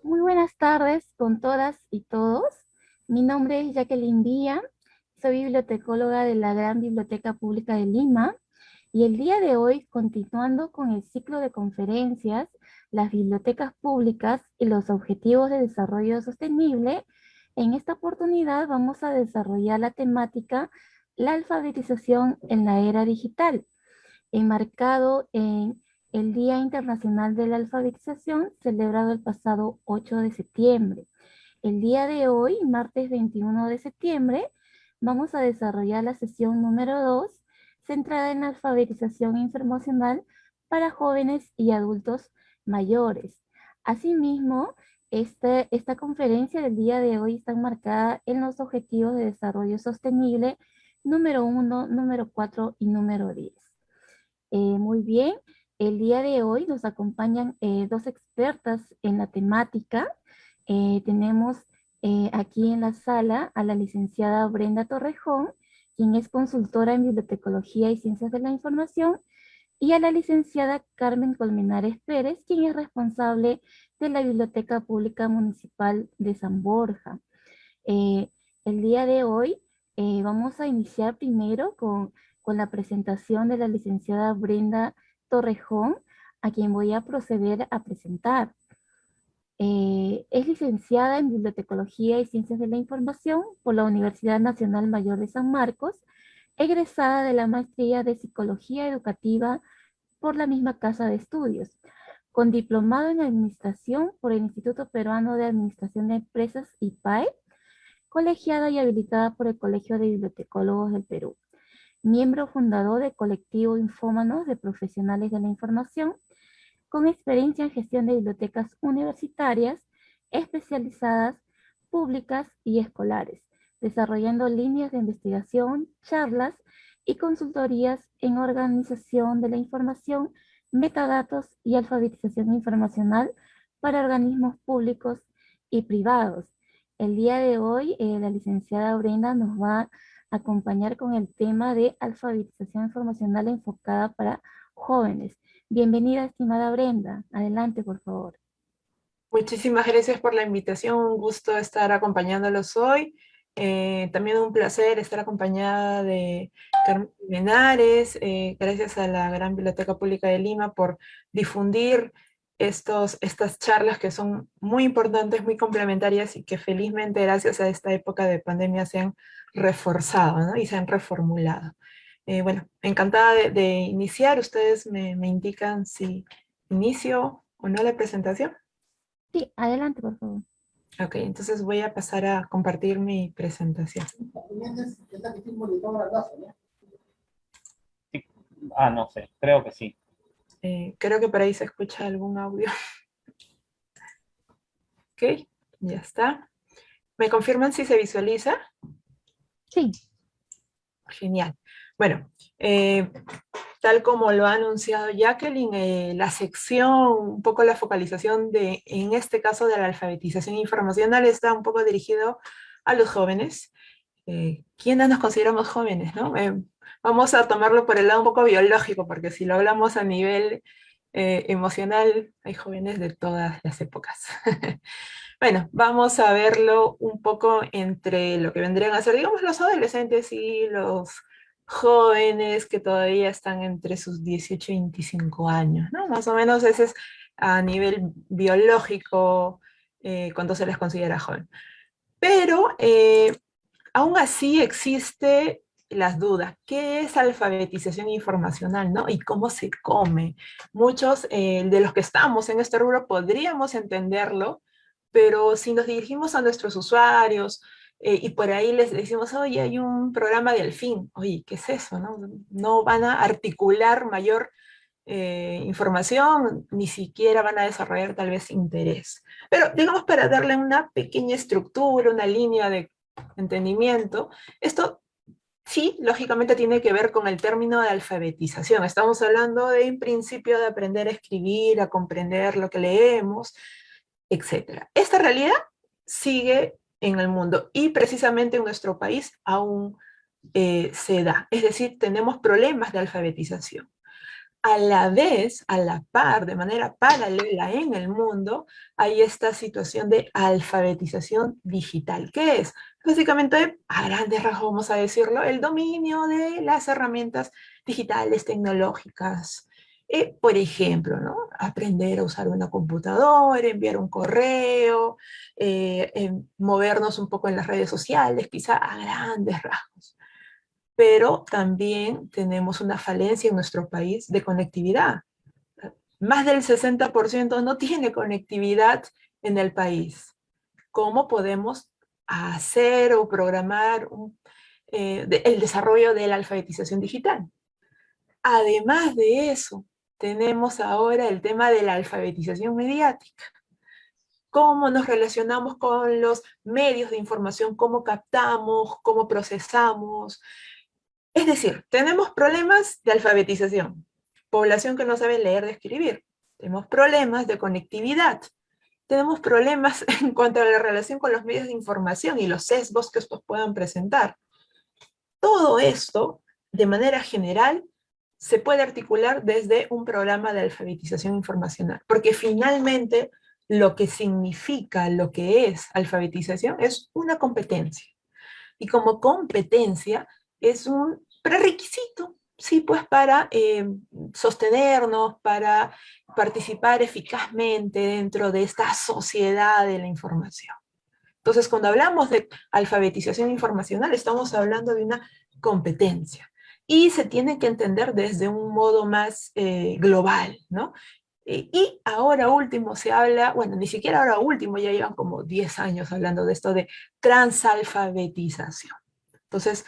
Muy buenas tardes con todas y todos. Mi nombre es Jacqueline Díaz, soy bibliotecóloga de la Gran Biblioteca Pública de Lima y el día de hoy, continuando con el ciclo de conferencias, las bibliotecas públicas y los objetivos de desarrollo sostenible, en esta oportunidad vamos a desarrollar la temática la alfabetización en la era digital enmarcado en el Día Internacional de la Alfabetización, celebrado el pasado 8 de septiembre. El día de hoy, martes 21 de septiembre, vamos a desarrollar la sesión número 2, centrada en la alfabetización informacional para jóvenes y adultos mayores. Asimismo, esta conferencia del día de hoy está enmarcada en los Objetivos de Desarrollo Sostenible número 1, número 4 y número 10. Muy bien, el día de hoy nos acompañan dos expertas en la temática. Tenemos aquí en la sala a la licenciada Brenda Torrejón, quien es consultora en bibliotecología y ciencias de la información, y a la licenciada Carmen Colmenares Pérez, quien es responsable de la Biblioteca Pública Municipal de San Borja. Eh, el día de hoy vamos a iniciar primero con la presentación de la licenciada Brenda Torrejón, a quien voy a proceder a presentar. Es licenciada en Bibliotecología y Ciencias de la Información por la Universidad Nacional Mayor de San Marcos, egresada de la Maestría de Psicología Educativa por la misma Casa de Estudios, con diplomado en Administración por el Instituto Peruano de Administración de Empresas IPAE, colegiada y habilitada por el Colegio de Bibliotecólogos del Perú, miembro fundador del colectivo Infómanos de Profesionales de la Información, con experiencia en gestión de bibliotecas universitarias, especializadas, públicas y escolares, desarrollando líneas de investigación, charlas y consultorías en organización de la información, metadatos y alfabetización informacional para organismos públicos y privados. El día de hoy, la licenciada Brenda nos va a acompañar con el tema de alfabetización informacional enfocada para jóvenes. Bienvenida, estimada Brenda. Adelante, por favor. Muchísimas gracias por la invitación, un gusto estar acompañándolos hoy. También un placer estar acompañada de Carmen Menares, gracias a la Gran Biblioteca Pública de Lima por difundir estas charlas que son muy importantes, muy complementarias y que felizmente gracias a esta época de pandemia se han reforzado, ¿no? Y se han reformulado. Bueno, encantada de iniciar. Ustedes me indican si inicio o no la presentación. Sí, adelante, por favor. Ok, entonces voy a pasar a compartir mi presentación. Sí. No sé, creo que sí. Creo que por ahí se escucha algún audio. Ok, ya está. ¿Me confirman si se visualiza? Sí. Genial. Bueno, tal como lo ha anunciado Jacqueline, la sección, un poco la focalización en este caso de la alfabetización informacional está un poco dirigido a los jóvenes. ¿Quiénes nos consideramos jóvenes, no? Vamos a tomarlo por el lado un poco biológico, porque si lo hablamos a nivel emocional, hay jóvenes de todas las épocas. Bueno, vamos a verlo un poco entre lo que vendrían a ser, digamos, los adolescentes y los jóvenes que todavía están entre sus 18 y 25 años, ¿no? Más o menos ese es a nivel biológico cuando se les considera joven. Pero aún así existe las dudas. ¿Qué es alfabetización informacional, no? ¿Y cómo se come? Muchos de los que estamos en este rubro podríamos entenderlo, pero si nos dirigimos a nuestros usuarios y por ahí les decimos, oye, hay un programa de Alfin, oye, ¿qué es eso? No, no van a articular mayor información, ni siquiera van a desarrollar tal vez interés. Pero digamos para darle una pequeña estructura, una línea de entendimiento, esto sí, lógicamente tiene que ver con el término de alfabetización. Estamos hablando de, en principio, de aprender a escribir, a comprender lo que leemos, etcétera. Esta realidad sigue en el mundo y precisamente en nuestro país aún se da. Es decir, tenemos problemas de alfabetización. A la vez, a la par, de manera paralela en el mundo, hay esta situación de alfabetización digital. ¿Qué es? Básicamente, a grandes rasgos vamos a decirlo, el dominio de las herramientas digitales, tecnológicas. Por ejemplo, ¿no? Aprender a usar una computadora, enviar un correo, movernos un poco en las redes sociales, quizá a grandes rasgos. Pero también tenemos una falencia en nuestro país de conectividad. Más del 60% no tiene conectividad en el país. ¿Cómo podemos hacer o programar el desarrollo de la alfabetización digital? Además de eso, tenemos ahora el tema de la alfabetización mediática. Cómo nos relacionamos con los medios de información, cómo captamos, cómo procesamos. Es decir, tenemos problemas de alfabetización, población que no sabe leer y escribir. Tenemos problemas de conectividad. Tenemos problemas en cuanto a la relación con los medios de información y los sesgos que estos puedan presentar. Todo esto, de manera general, se puede articular desde un programa de alfabetización informacional, porque finalmente lo que significa, lo que es alfabetización, es una competencia. Y como competencia es un prerequisito, sí, pues para sostenernos, para participar eficazmente dentro de esta sociedad de la información. Entonces, cuando hablamos de alfabetización informacional, estamos hablando de una competencia. Y se tiene que entender desde un modo más global, ¿no? Y ahora último se habla, bueno, ni siquiera ahora último, ya llevan como 10 años hablando de esto de transalfabetización. Entonces,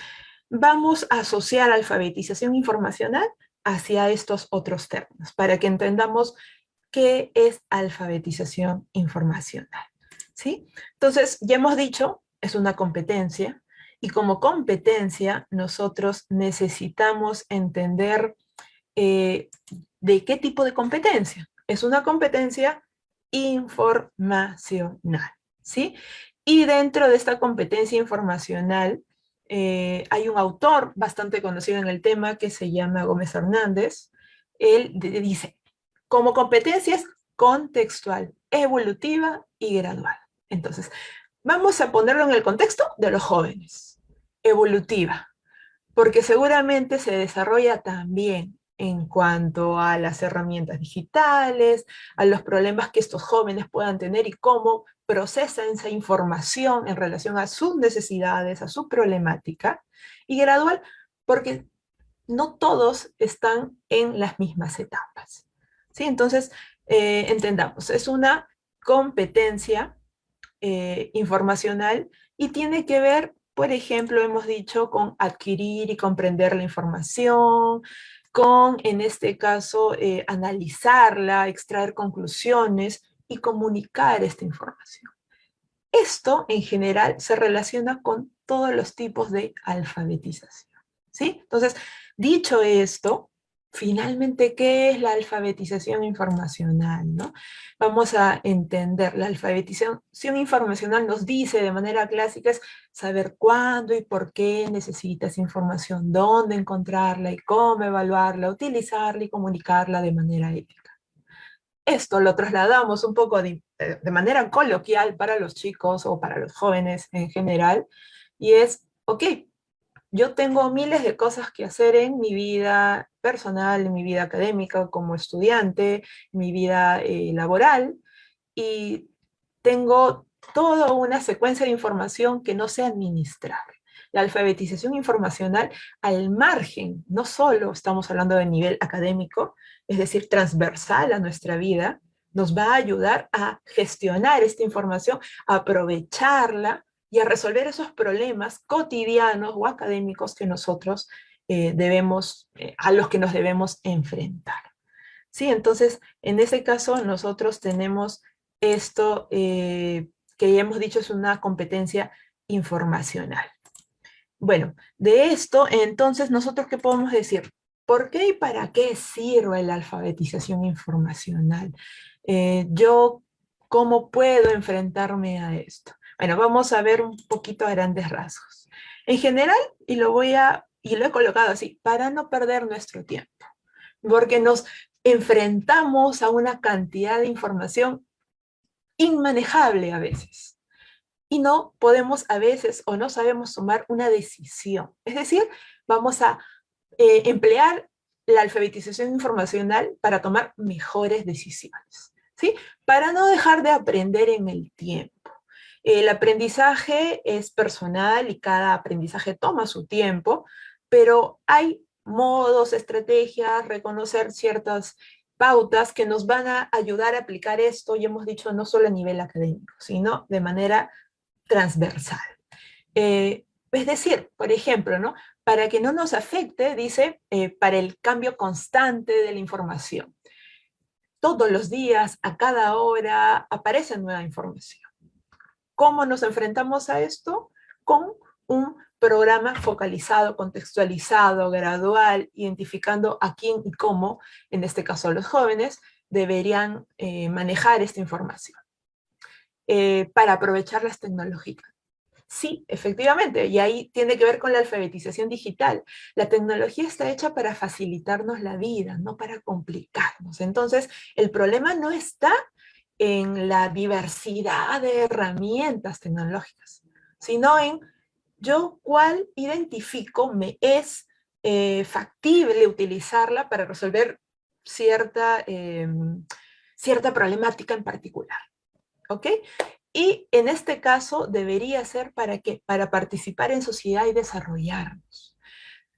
vamos a asociar alfabetización informacional hacia estos otros términos, para que entendamos qué es alfabetización informacional. ¿Sí? Entonces, ya hemos dicho, es una competencia, y como competencia nosotros necesitamos entender de qué tipo de competencia. Es una competencia informacional, ¿sí? Y dentro de esta competencia informacional hay un autor bastante conocido en el tema que se llama Gómez Hernández. Él dice, como competencia es contextual, evolutiva y gradual. Entonces, vamos a ponerlo en el contexto de los jóvenes. Evolutiva, porque seguramente se desarrolla también en cuanto a las herramientas digitales, a los problemas que estos jóvenes puedan tener y cómo procesan esa información en relación a sus necesidades, a su problemática, y gradual, porque no todos están en las mismas etapas. ¿Sí? Entonces, entendamos, es una competencia informacional y tiene que ver, por ejemplo, hemos dicho, con adquirir y comprender la información, con, en este caso, analizarla, extraer conclusiones y comunicar esta información. Esto, en general, se relaciona con todos los tipos de alfabetización. ¿Sí? Entonces, dicho esto, finalmente, ¿qué es la alfabetización informacional? ¿No? Vamos a entender, la alfabetización informacional nos dice de manera clásica es saber cuándo y por qué necesitas información, dónde encontrarla y cómo evaluarla, utilizarla y comunicarla de manera ética. Esto lo trasladamos un poco de manera coloquial para los chicos o para los jóvenes en general, y es, ok, yo tengo miles de cosas que hacer en mi vida personal, en mi vida académica como estudiante, en mi vida laboral, y tengo toda una secuencia de información que no sé administrar. La alfabetización informacional al margen, no solo estamos hablando de nivel académico, es decir, transversal a nuestra vida, nos va a ayudar a gestionar esta información, a aprovecharla y a resolver esos problemas cotidianos o académicos que nosotros a los que nos debemos enfrentar. ¿Sí? Entonces, en ese caso, nosotros tenemos esto que ya hemos dicho es una competencia informacional. Bueno, de esto, entonces, ¿nosotros qué podemos decir? ¿Por qué y para qué sirve la alfabetización informacional? Yo ¿Cómo puedo enfrentarme a esto? Bueno, vamos a ver un poquito a grandes rasgos. En general, y lo he colocado así, para no perder nuestro tiempo, porque nos enfrentamos a una cantidad de información inmanejable a veces. Y no podemos a veces o no sabemos tomar una decisión. Es decir, vamos a emplear la alfabetización informacional para tomar mejores decisiones, ¿sí? Para no dejar de aprender en el tiempo. El aprendizaje es personal y cada aprendizaje toma su tiempo, pero hay modos, estrategias, reconocer ciertas pautas que nos van a ayudar a aplicar esto, y hemos dicho, no solo a nivel académico, sino de manera transversal. Es decir, por ejemplo, ¿no? Para que no nos afecte, dice, para el cambio constante de la información. Todos los días, a cada hora, aparece nueva información. ¿Cómo nos enfrentamos a esto? Con un programa focalizado, contextualizado, gradual, identificando a quién y cómo, en este caso los jóvenes, deberían manejar esta información para aprovechar las tecnologías. Sí, efectivamente, y ahí tiene que ver con la alfabetización digital. La tecnología está hecha para facilitarnos la vida, no para complicarnos. Entonces, el problema no está en la diversidad de herramientas tecnológicas, sino en yo cuál identifico me es factible utilizarla para resolver cierta problemática en particular. ¿Ok? Y en este caso debería ser ¿para qué? Para participar en sociedad y desarrollarnos.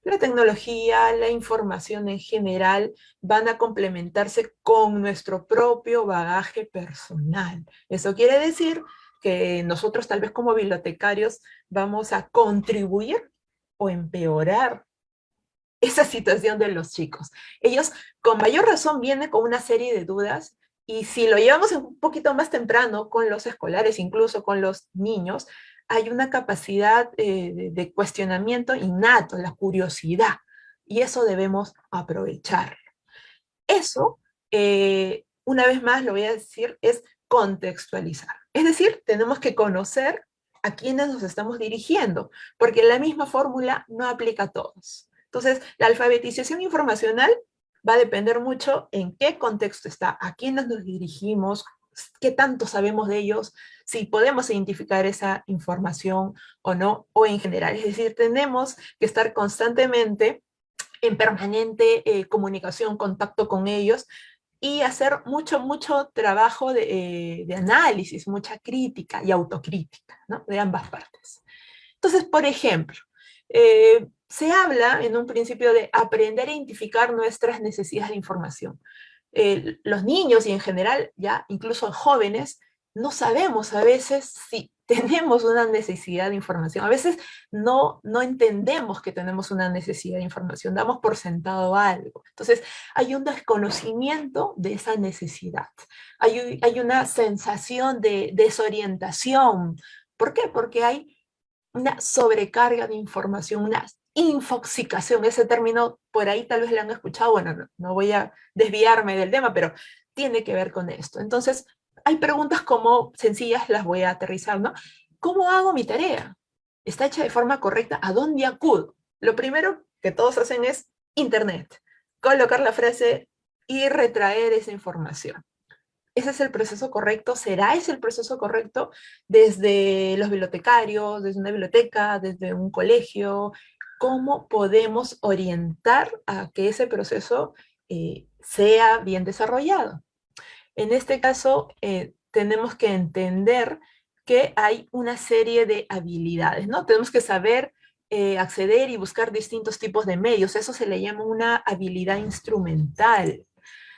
La tecnología, la información en general van a complementarse con nuestro propio bagaje personal. Eso quiere decir que nosotros tal vez como bibliotecarios vamos a contribuir o empeorar esa situación de los chicos. Ellos con mayor razón vienen con una serie de dudas, y si lo llevamos un poquito más temprano con los escolares, incluso con los niños, hay una capacidad de cuestionamiento innato, la curiosidad, y eso debemos aprovechar. Eso, una vez más lo voy a decir, es contextualizar. Es decir, tenemos que conocer a quiénes nos estamos dirigiendo, porque la misma fórmula no aplica a todos. Entonces, la alfabetización informacional va a depender mucho en qué contexto está, a quiénes nos dirigimos, qué tanto sabemos de ellos, si podemos identificar esa información o no, o en general. Es decir, tenemos que estar constantemente en permanente comunicación, contacto con ellos, y hacer mucho trabajo de análisis, mucha crítica y autocrítica, ¿no? De ambas partes. Entonces, por ejemplo, se habla en un principio de aprender a identificar nuestras necesidades de información. Los niños y en general ya incluso jóvenes no sabemos a veces si tenemos una necesidad de información. A veces no entendemos que tenemos una necesidad de información, damos por sentado algo. Entonces hay un desconocimiento de esa necesidad. Hay una sensación de desorientación. ¿Por qué? Porque hay una sobrecarga de información, una infoxicación, ese término por ahí tal vez lo han escuchado, bueno, no voy a desviarme del tema, pero tiene que ver con esto. Entonces, hay preguntas como sencillas, las voy a aterrizar, ¿no? ¿Cómo hago mi tarea? ¿Está hecha de forma correcta? ¿A dónde acudo? Lo primero que todos hacen es Internet, colocar la frase y retraer esa información. ¿Ese es el proceso correcto? ¿Será ese el proceso correcto desde los bibliotecarios, desde una biblioteca, desde un colegio? ¿Cómo podemos orientar a que ese proceso sea bien desarrollado? En este caso, tenemos que entender que hay una serie de habilidades, ¿no? Tenemos que saber acceder y buscar distintos tipos de medios. Eso se le llama una habilidad instrumental.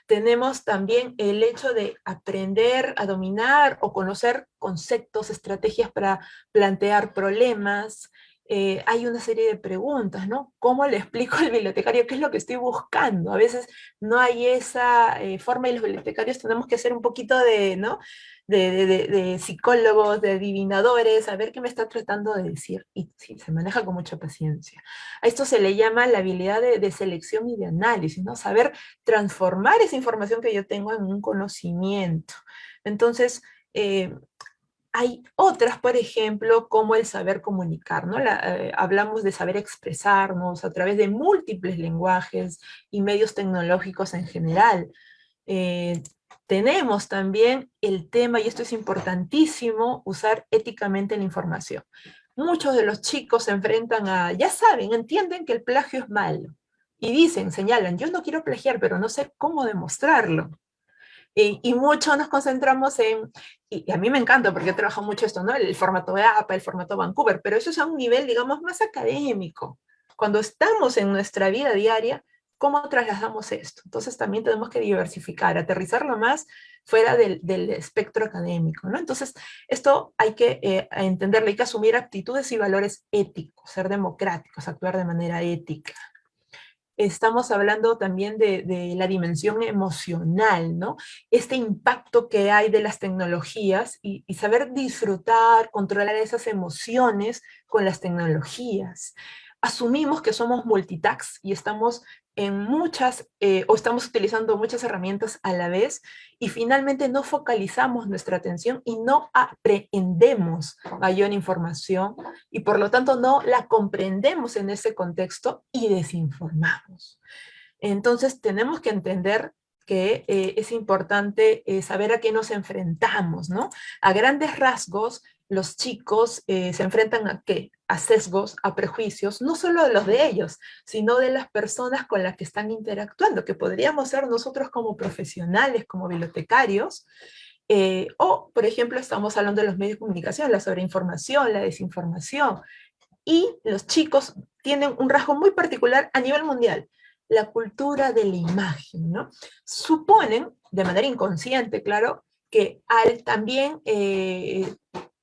Tenemos también el hecho de aprender a dominar o conocer conceptos, estrategias para plantear problemas. Hay una serie de preguntas, ¿no? ¿Cómo le explico al bibliotecario qué es lo que estoy buscando? A veces no hay esa forma, y los bibliotecarios tenemos que hacer un poquito de, ¿no? de psicólogos, de adivinadores, a ver qué me está tratando de decir. Y sí, se maneja con mucha paciencia. A esto se le llama la habilidad de selección y de análisis, ¿no? Saber transformar esa información que yo tengo en un conocimiento. Entonces, Hay otras, por ejemplo, como el saber comunicar, ¿no? Hablamos de saber expresarnos a través de múltiples lenguajes y medios tecnológicos en general. Eh, Tenemos también el tema, y esto es importantísimo, usar éticamente la información. Muchos de los chicos se enfrentan a, ya saben, entienden que el plagio es malo. Y dicen, señalan, yo no quiero plagiar, pero no sé cómo demostrarlo. Y mucho nos concentramos en, y a mí me encanta porque yo trabajo mucho esto, ¿no? El formato de APA, el formato Vancouver, pero eso es a un nivel, digamos, más académico. Cuando estamos en nuestra vida diaria, ¿cómo trasladamos esto? Entonces también tenemos que diversificar, aterrizarlo más fuera del espectro académico, ¿no? Entonces, esto hay que entenderlo, hay que asumir actitudes y valores éticos, ser democráticos, actuar de manera ética. Estamos hablando también de la dimensión emocional, ¿no? Este impacto que hay de las tecnologías y saber disfrutar, controlar esas emociones con las tecnologías. Asumimos que somos multitask y estamos en muchas, o estamos utilizando muchas herramientas a la vez y finalmente no focalizamos nuestra atención y no aprehendemos mayor información y por lo tanto no la comprendemos en ese contexto y desinformamos. Entonces tenemos que entender que es importante saber a qué nos enfrentamos, ¿no? A grandes rasgos, los chicos se enfrentan a qué? A sesgos, a prejuicios, no solo de los de ellos, sino de las personas con las que están interactuando, que podríamos ser nosotros como profesionales, como bibliotecarios, o, por ejemplo, estamos hablando de los medios de comunicación, la sobreinformación, la desinformación, y los chicos tienen un rasgo muy particular a nivel mundial, la cultura de la imagen, ¿no? Suponen, de manera inconsciente, claro, que al también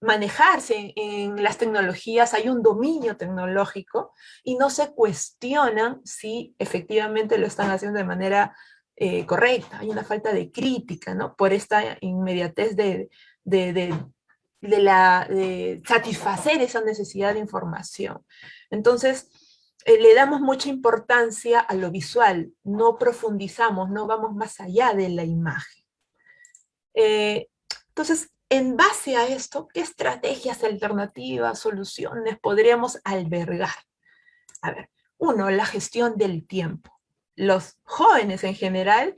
manejarse en las tecnologías hay un dominio tecnológico y no se cuestionan si efectivamente lo están haciendo de manera correcta. Hay una falta de crítica, ¿no? Por esta inmediatez de, de satisfacer esa necesidad de información. Entonces, le damos mucha importancia a lo visual, no profundizamos, no vamos más allá de la imagen. Entonces, en base a esto, ¿qué estrategias alternativas, soluciones podríamos albergar? A ver, uno, la gestión del tiempo. Los jóvenes en general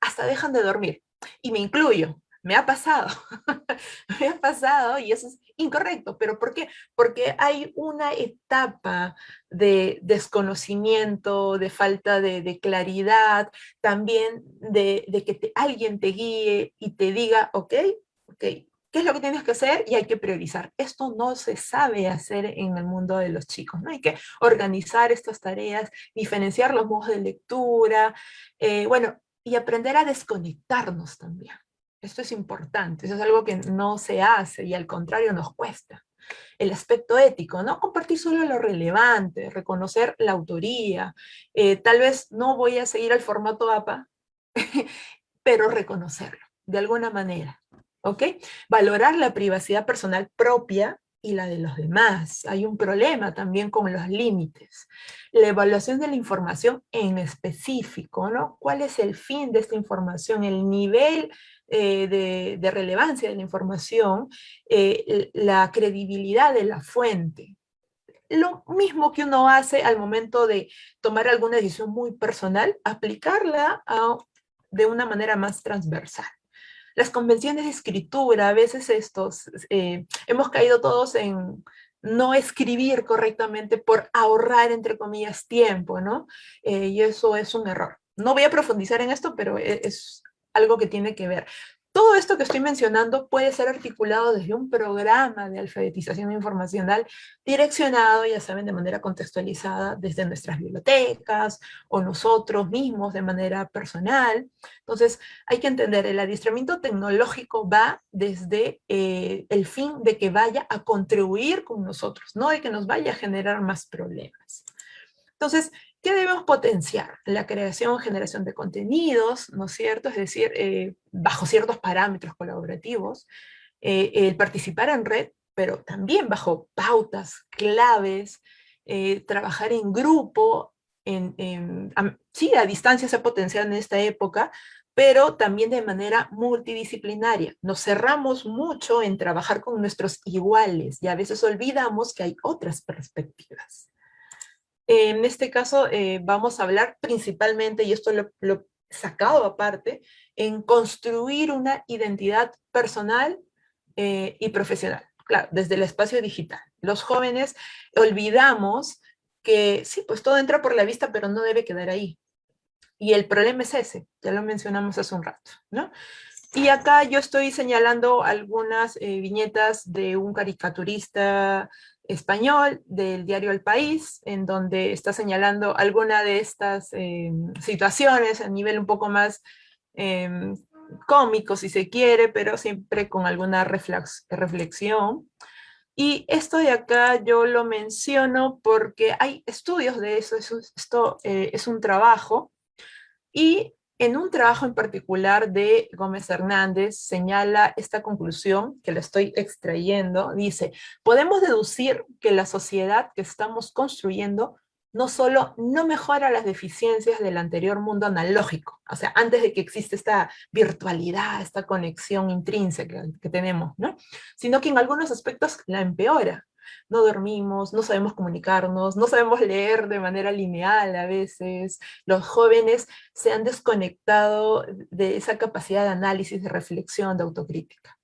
hasta dejan de dormir, y me incluyo, me ha pasado, me ha pasado y eso es incorrecto, pero ¿por qué? Porque hay una etapa de desconocimiento, de falta de claridad, también de que alguien te guíe y te diga, ok, ¿qué es lo que tienes que hacer? Y hay que priorizar. Esto no se sabe hacer en el mundo de los chicos, ¿no? Hay que organizar estas tareas, diferenciar los modos de lectura, bueno, y aprender a desconectarnos también. Esto es importante, eso es algo que no se hace y al contrario nos cuesta. El aspecto ético, ¿no? Compartir solo lo relevante, reconocer la autoría. Tal vez no voy a seguir el formato APA, pero reconocerlo de alguna manera, ¿ok? Valorar la privacidad personal propia y la de los demás. Hay un problema también con los límites. La evaluación de la información en específico, ¿no? ¿Cuál es el fin de esta información? El nivel de relevancia de la información, la credibilidad de la fuente. Lo mismo que uno hace al momento de tomar alguna decisión muy personal, aplicarla de una manera más transversal. Las convenciones de escritura, a veces hemos caído todos en no escribir correctamente por ahorrar, entre comillas, tiempo, ¿no? Y eso es un error. No voy a profundizar en esto, pero es algo que tiene que ver. Todo esto que estoy mencionando puede ser articulado desde un programa de alfabetización informacional direccionado, ya saben, de manera contextualizada desde nuestras bibliotecas o nosotros mismos de manera personal. Entonces, hay que entender, el adiestramiento tecnológico va desde el fin de que vaya a contribuir con nosotros, no de que nos vaya a generar más problemas. Entonces, ¿qué debemos potenciar? La creación, generación de contenidos, ¿no es cierto? Es decir, bajo ciertos parámetros colaborativos, el participar en red, pero también bajo pautas, claves, trabajar en grupo, sí, a distancia se ha potenciado en esta época, pero también de manera multidisciplinaria. Nos cerramos mucho en trabajar con nuestros iguales y a veces olvidamos que hay otras perspectivas. En este caso vamos a hablar principalmente, y esto lo he sacado aparte, en construir una identidad personal y profesional. Claro, desde el espacio digital. Los jóvenes olvidamos que sí, pues todo entra por la vista, pero no debe quedar ahí. Y el problema es ese, ya lo mencionamos hace un rato, ¿no? Y acá yo estoy señalando algunas viñetas de un caricaturista español del diario El País, en donde está señalando alguna de estas situaciones a nivel un poco más eh, cómico, si se quiere, pero siempre con alguna reflexión. Y esto de acá yo lo menciono porque hay estudios de eso, esto es un trabajo y en un trabajo en particular de Gómez Hernández señala esta conclusión, que la estoy extrayendo, dice, podemos deducir que la sociedad que estamos construyendo no solo no mejora las deficiencias del anterior mundo analógico, o sea, antes de que existe esta virtualidad, esta conexión intrínseca que tenemos, ¿no? Sino que en algunos aspectos la empeora. No dormimos, no sabemos comunicarnos, no sabemos leer de manera lineal a veces. Los jóvenes se han desconectado de esa capacidad de análisis, de reflexión, de autocrítica.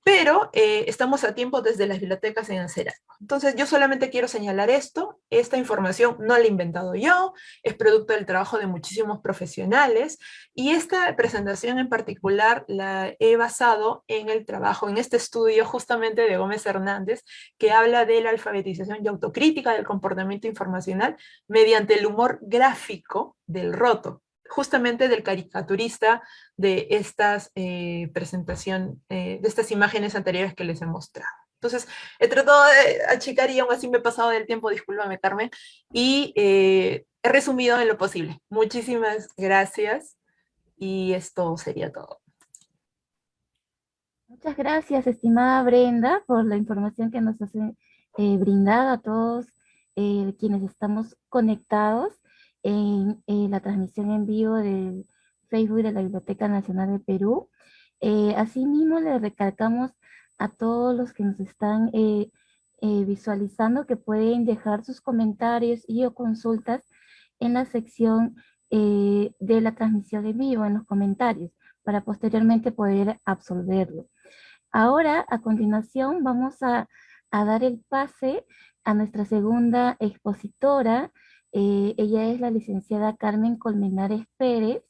Pero estamos a tiempo desde las bibliotecas en hacer algo. Entonces yo solamente quiero señalar esto, esta información no la he inventado yo, es producto del trabajo de muchísimos profesionales y esta presentación en particular la he basado en el trabajo, en este estudio justamente de Gómez Hernández, que habla de la alfabetización y autocrítica del comportamiento informacional mediante el humor gráfico del roto, justamente del caricaturista de estas de estas imágenes anteriores que les he mostrado. Entonces, he tratado de achicar y aún así me he pasado del tiempo, discúlpame Carmen, y he resumido en lo posible. Muchísimas gracias y esto sería todo. Muchas gracias, estimada Brenda, por la información que nos has brindado a todos quienes estamos conectados en la transmisión en vivo del Facebook de la Biblioteca Nacional de Perú. Asimismo, le recalcamos a todos los que nos están visualizando que pueden dejar sus comentarios y o consultas en la sección de la transmisión en vivo, en los comentarios, para posteriormente poder absolverlo. Ahora, a continuación, vamos a dar el pase a nuestra segunda expositora. Ella es la licenciada Carmen Colmenares Pérez,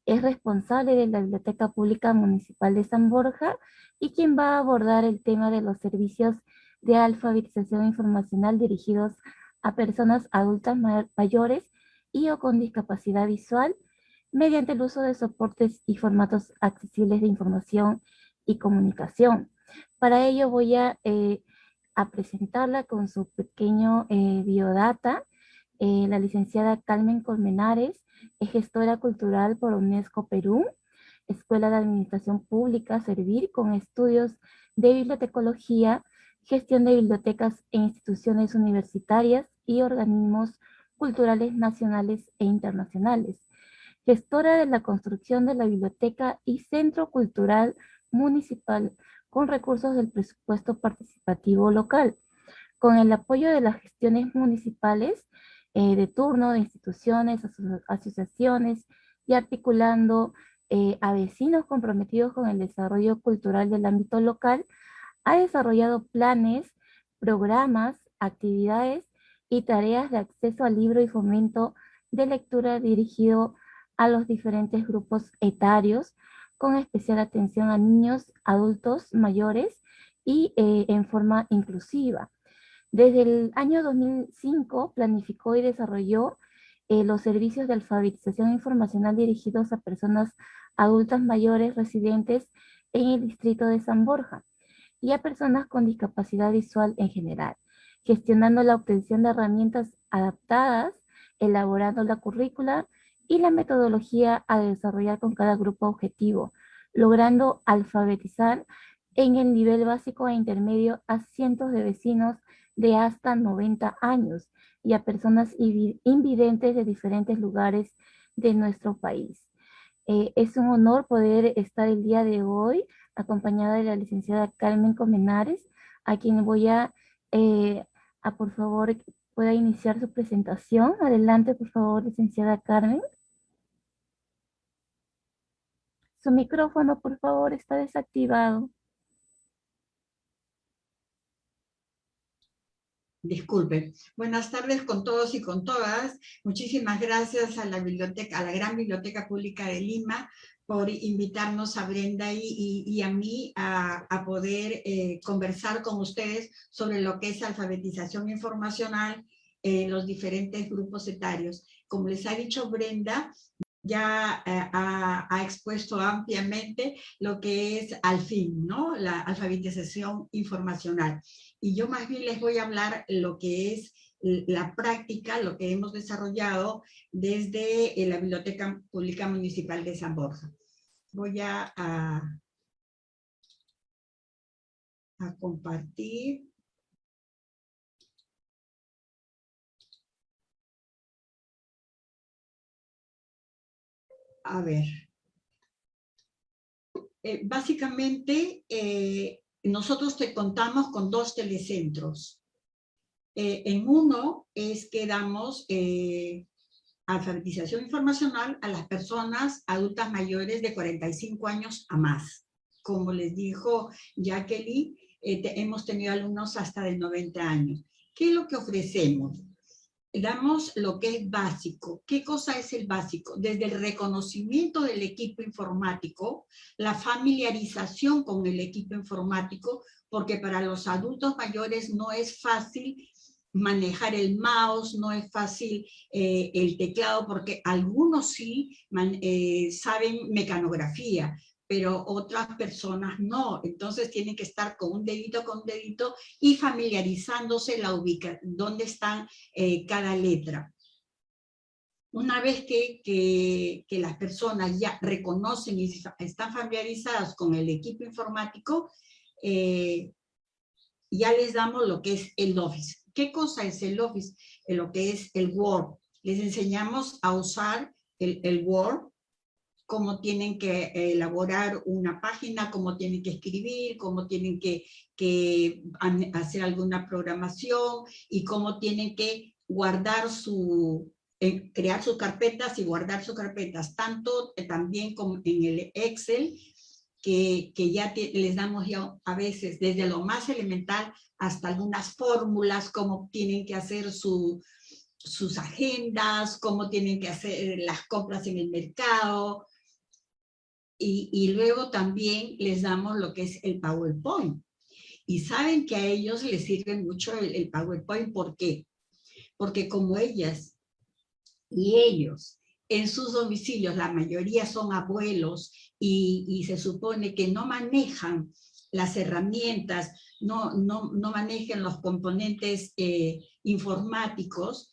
es responsable de la Biblioteca Pública Municipal de San Borja y quien va a abordar el tema de los servicios de alfabetización informacional dirigidos a personas adultas mayores y o con discapacidad visual mediante el uso de soportes y formatos accesibles de información y comunicación. Para ello voy a presentarla con su pequeño biodata. La licenciada Carmen Colmenares es gestora cultural por UNESCO Perú, Escuela de Administración Pública Servir, con estudios de bibliotecología, gestión de bibliotecas e instituciones universitarias y organismos culturales nacionales e internacionales. Gestora de la construcción de la biblioteca y centro cultural municipal con recursos del presupuesto participativo local, con el apoyo de las gestiones municipales de turno de instituciones, asociaciones y articulando a vecinos comprometidos con el desarrollo cultural del ámbito local, ha desarrollado planes, programas, actividades y tareas de acceso al libro y fomento de lectura dirigido a los diferentes grupos etarios, con especial atención a niños, adultos, mayores y en forma inclusiva. Desde el año 2005 planificó y desarrolló los servicios de alfabetización informacional dirigidos a personas adultas mayores residentes en el distrito de San Borja y a personas con discapacidad visual en general, gestionando la obtención de herramientas adaptadas, elaborando la currícula y la metodología a desarrollar con cada grupo objetivo, logrando alfabetizar en el nivel básico e intermedio a cientos de vecinos de hasta 90 años y a personas invidentes de diferentes lugares de nuestro país. Es un honor poder estar el día de hoy acompañada de la licenciada Carmen Colmenares, a quien voy por favor, pueda iniciar su presentación. Adelante, por favor, licenciada Carmen. Su micrófono, por favor, está desactivado. Disculpe. Buenas tardes con todos y con todas. Muchísimas gracias a la biblioteca, a la Gran Biblioteca Pública de Lima, por invitarnos a Brenda y a mí a poder conversar con ustedes sobre lo que es alfabetización informacional en los diferentes grupos etarios. Como les ha dicho Brenda, ya ha expuesto ampliamente lo que es al fin, ¿no? La alfabetización informacional. Y yo más bien les voy a hablar lo que es la práctica, lo que hemos desarrollado desde la Biblioteca Pública Municipal de San Borja. Voy a compartir. A ver. Básicamente, nosotros contamos con 2 telecentros. En uno es que damos alfabetización informacional a las personas adultas mayores de 45 años a más. Como les dijo Jacqueline, hemos tenido alumnos hasta de 90 años. ¿Qué es lo que ofrecemos? Damos lo que es básico. ¿Qué cosa es el básico? Desde el reconocimiento del equipo informático, la familiarización con el equipo informático, porque para los adultos mayores no es fácil manejar el mouse, no es fácil el teclado, porque algunos sí saben mecanografía, pero otras personas no. Entonces tienen que estar con un dedito y familiarizándose dónde están cada letra. Una vez que las personas ya reconocen y están familiarizadas con el equipo informático, ya les damos lo que es el Office. ¿Qué cosa es el Office? Lo que es el Word. Les enseñamos a usar el Word, cómo tienen que elaborar una página, cómo tienen que escribir, cómo tienen que hacer alguna programación y cómo tienen que guardar crear sus carpetas y guardar sus carpetas, tanto también como en el Excel, que ya les damos ya a veces desde lo más elemental hasta algunas fórmulas, cómo tienen que hacer sus agendas, cómo tienen que hacer las compras en el mercado. Y luego también les damos lo que es el PowerPoint. Y saben que a ellos les sirve mucho el PowerPoint. ¿Por qué? Porque como ellas y ellos en sus domicilios, la mayoría son abuelos y se supone que no manejan las herramientas, no manejan los componentes informáticos,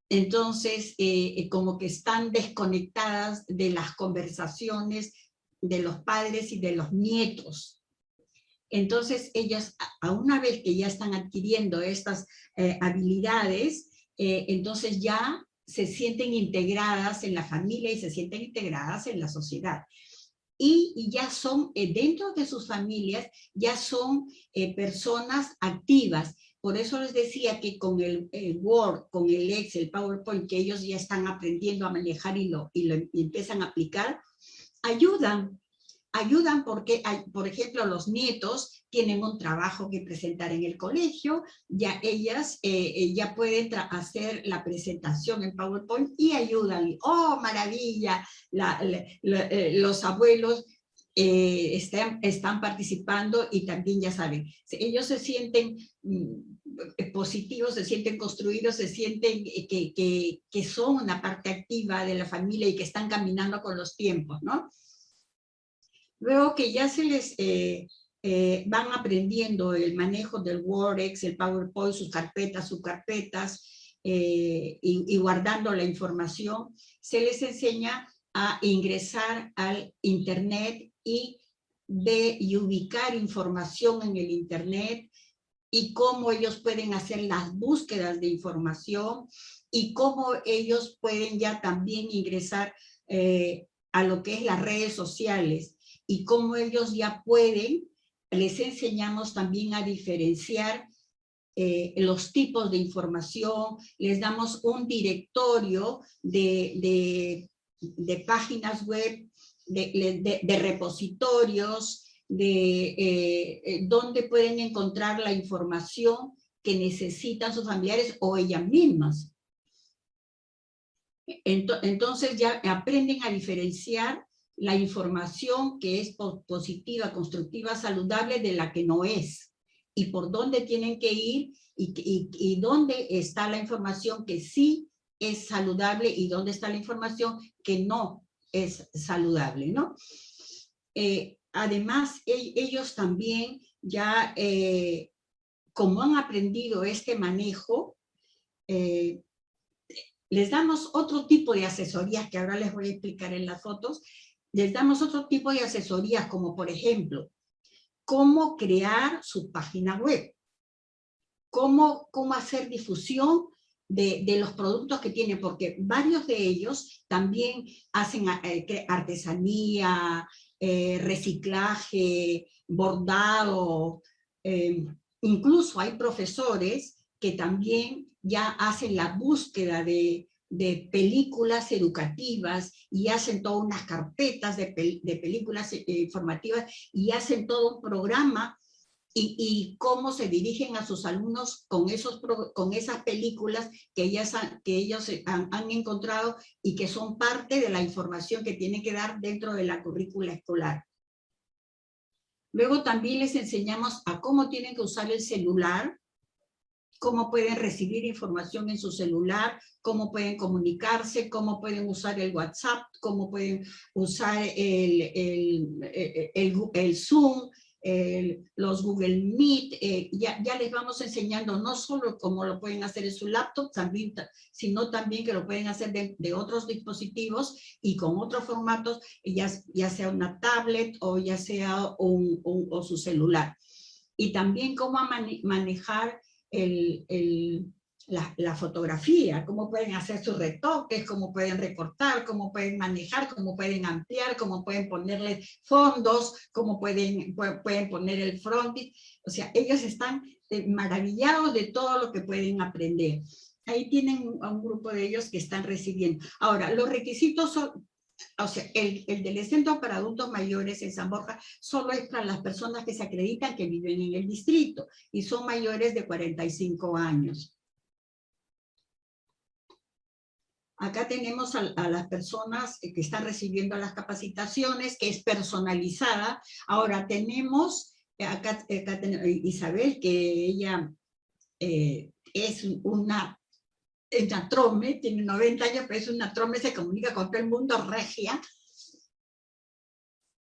entonces como que están desconectadas de las conversaciones de los padres y de los nietos. Entonces ellas, a una vez que ya están adquiriendo estas habilidades, entonces ya se sienten integradas en la familia y se sienten integradas en la sociedad. Y ya son, dentro de sus familias, ya son personas activas. Por eso les decía que con el Word, con el Excel, el PowerPoint, que ellos ya están aprendiendo a manejar y empiezan a aplicar, ayudan porque, por ejemplo, los nietos tienen un trabajo que presentar en el colegio, ya ellas ya pueden hacer la presentación en PowerPoint y ayudan. ¡Oh, maravilla! Los abuelos están participando y también ya saben, ellos se sienten positivos, se sienten construidos, se sienten que son una parte activa de la familia y que están caminando con los tiempos, ¿no? Luego que ya se les van aprendiendo el manejo del Word, Excel, PowerPoint, sus carpetas, y guardando la información, se les enseña a ingresar al Internet y ubicar información en el Internet y cómo ellos pueden hacer las búsquedas de información y cómo ellos pueden ya también ingresar a lo que es las redes sociales y cómo ellos ya pueden, les enseñamos también a diferenciar los tipos de información, les damos un directorio de páginas web, de repositorios, donde pueden encontrar la información que necesitan sus familiares o ellas mismas. Entonces ya aprenden a diferenciar la información que es positiva, constructiva, saludable de la que no es, y por dónde tienen que ir y dónde está la información que sí es saludable y dónde está la información que no es saludable, ¿no? Además, ellos también ya, como han aprendido este manejo, les damos otro tipo de asesorías que ahora les voy a explicar en las fotos. Les damos otro tipo de asesorías, como por ejemplo, cómo crear su página web, cómo hacer difusión de los productos que tienen, porque varios de ellos también hacen artesanía, reciclaje, bordado, incluso hay profesores que también ya hacen la búsqueda de películas educativas y hacen todas unas carpetas de películas informativas y hacen todo un programa y cómo se dirigen a sus alumnos con esas películas que ellos han encontrado y que son parte de la información que tienen que dar dentro de la currícula escolar. Luego también les enseñamos a cómo tienen que usar el celular, cómo pueden recibir información en su celular, cómo pueden comunicarse, cómo pueden usar el WhatsApp, cómo pueden usar el Zoom, los Google Meet, ya les vamos enseñando no solo cómo lo pueden hacer en su laptop, sino también que lo pueden hacer de otros dispositivos y con otros formatos, ya sea una tablet o ya sea o su celular. Y también cómo manejar la fotografía, cómo pueden hacer sus retoques, cómo pueden recortar, cómo pueden manejar, cómo pueden ampliar, cómo pueden ponerle fondos, cómo pueden poner el frontis. O sea, ellos están maravillados de todo lo que pueden aprender. Ahí tienen a un grupo de ellos que están recibiendo. Ahora, los requisitos son, o sea, el del centro para adultos mayores en San Borja solo es para las personas que se acreditan que viven en el distrito y son mayores de 45 años. Acá tenemos a las personas que están recibiendo las capacitaciones, que es personalizada. Ahora tenemos, acá tenemos Isabel, que ella es una trome, tiene 90 años, pero es una trome, se comunica con todo el mundo, regia.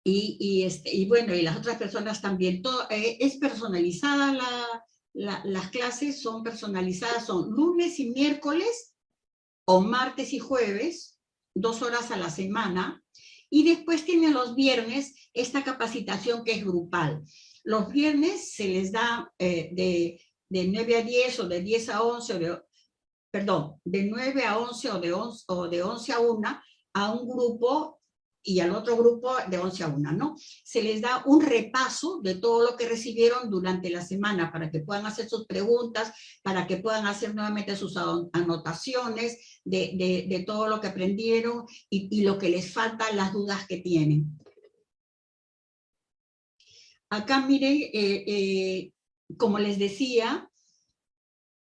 Y bueno, y las otras personas también. Es personalizada, las clases son personalizadas, son lunes y miércoles, o martes y jueves, 2 horas a la semana, y después tienen los viernes esta capacitación que es grupal. Los viernes se les da de 9 a 10 o de 10 a 11, de 9 a 11 o de 11 a 1 a un grupo y al otro grupo de 11 a 1, ¿no? Se les da un repaso de todo lo que recibieron durante la semana para que puedan hacer sus preguntas, para que puedan hacer nuevamente sus anotaciones de todo lo que aprendieron y lo que les falta, las dudas que tienen. Acá miren, como les decía,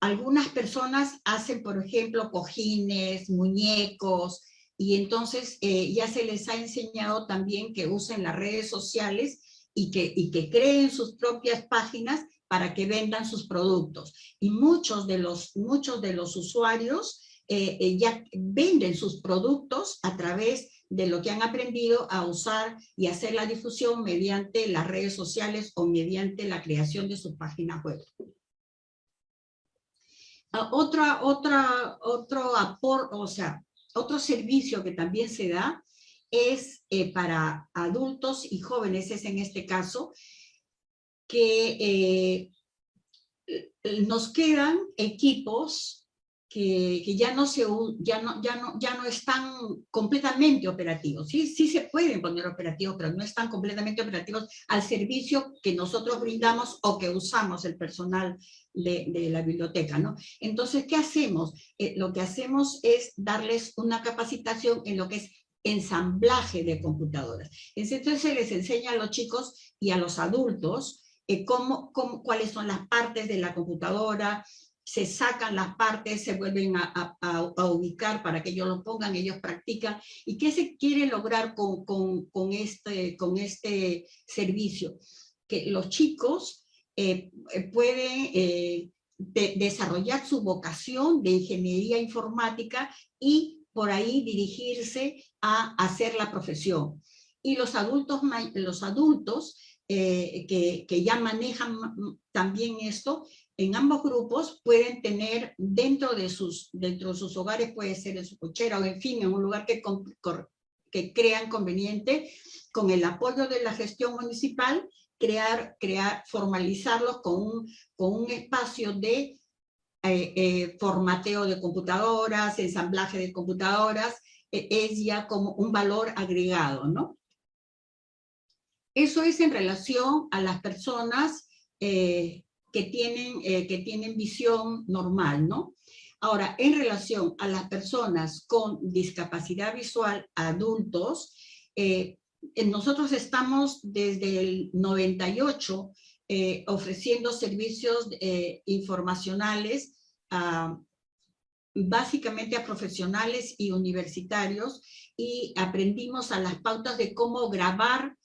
algunas personas hacen, por ejemplo, cojines, muñecos, y entonces ya se les ha enseñado también que usen las redes sociales y que creen sus propias páginas para que vendan sus productos. Y muchos de los usuarios ya venden sus productos a través de lo que han aprendido a usar y hacer la difusión mediante las redes sociales o mediante la creación de su página web. Otro servicio que también se da es para adultos y jóvenes, es en este caso, que nos quedan equipos que ya no están completamente operativos. Sí, sí se pueden poner operativos, pero no están completamente operativos al servicio que nosotros brindamos o que usamos el personal de la biblioteca, ¿no? Entonces, ¿qué hacemos? Lo que hacemos es darles una capacitación en lo que es ensamblaje de computadoras. Entonces se les enseña a los chicos y a los adultos cuáles son las partes de la computadora, se sacan las partes, se vuelven a ubicar para que ellos lo pongan, ellos practican. ¿Y qué se quiere lograr con este servicio? Que los chicos pueden desarrollar su vocación de ingeniería informática y por ahí dirigirse a hacer la profesión. Y los adultos que ya manejan también esto, en ambos grupos pueden tener dentro de sus hogares, puede ser en su cochera o en fin, en un lugar que crean conveniente, con el apoyo de la gestión municipal, formalizarlos con un espacio de formateo de computadoras, ensamblaje de computadoras, es ya como un valor agregado, ¿no? Eso es en relación a las personas que tienen visión normal, ¿no? Ahora, en relación a las personas con discapacidad visual, adultos, nosotros estamos desde el 98 ofreciendo servicios informacionales básicamente a profesionales y universitarios, y aprendimos a las pautas de cómo grabar